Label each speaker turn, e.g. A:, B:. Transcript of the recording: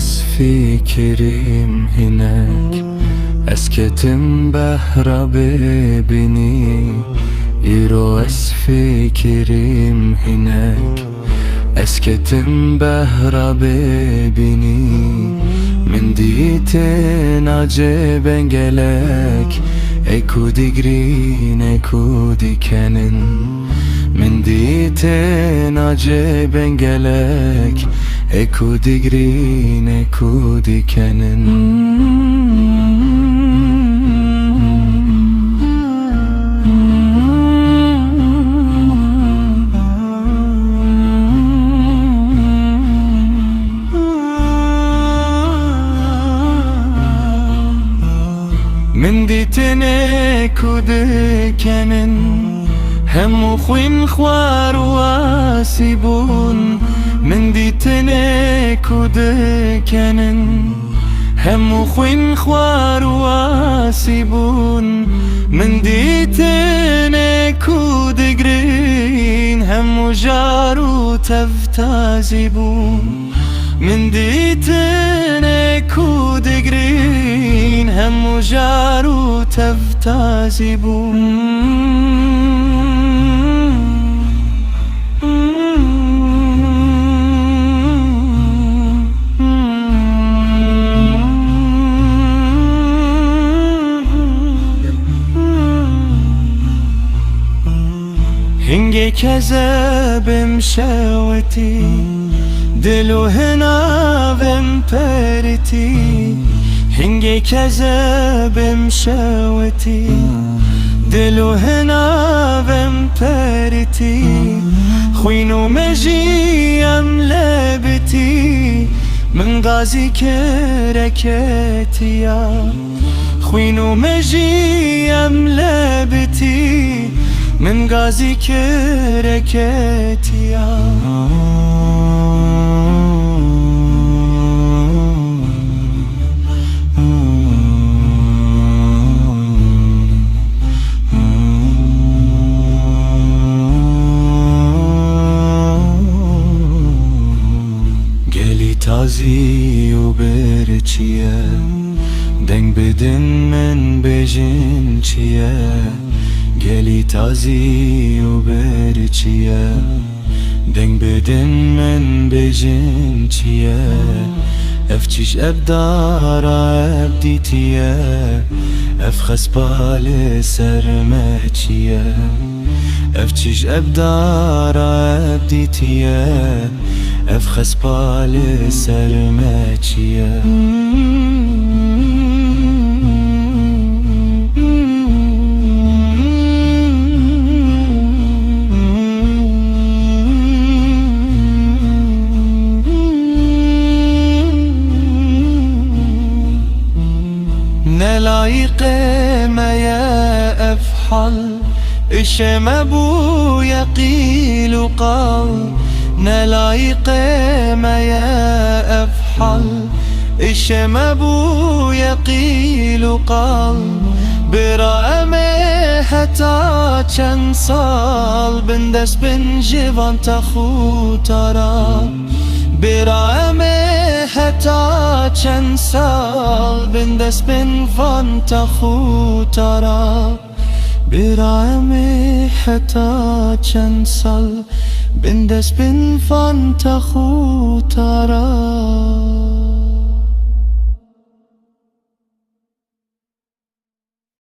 A: از فکریم هنک اسکتم بهرا ببینی ایرو از فکریم هنک اسکتم بهرا ببینی من دیتن عجبن گلک اکو دیگرین اکو دیکنن من دیتن عجبن گلک اکو دیگرین اکو دیکنن من دیتنه کودکنن همو خوین خوار و آسیبون من دیتنه کودکنن همو خوین خوار و آسیبون من دیتنه کودگرین همو جارو تفتازیبون من دیتنه کودگرین همو جارو تفتازیبون هنگی کذبم شوتی دلو هناوم پرتی هنگی کذبم شوتی دلو هناوم پرتی خوینو مجیم لبتی من غازی کرکتیا خوینو مجیم لبتی من غازی کرکتیا تازی و برچیه دنگ بدن من بجن چیه گلی تازی و برچیه دنگ بدن من بجن چیه افچیش ابدارا ابدیتیه افخس بال سرمه چیه افچیش ابدارا ابدیتیه افخس بال سرمه چیه نلايق ما يا أفحل إشم أبو يقيل قال نلايق ما يا أفحل إشم أبو يقيل قال برامه حتى چند سال بندس بن جوان تخو ترا برامه حتى چند سال بندس بن فان تخو ترا برامه حتى چند سال بندس بن فان تخو ترا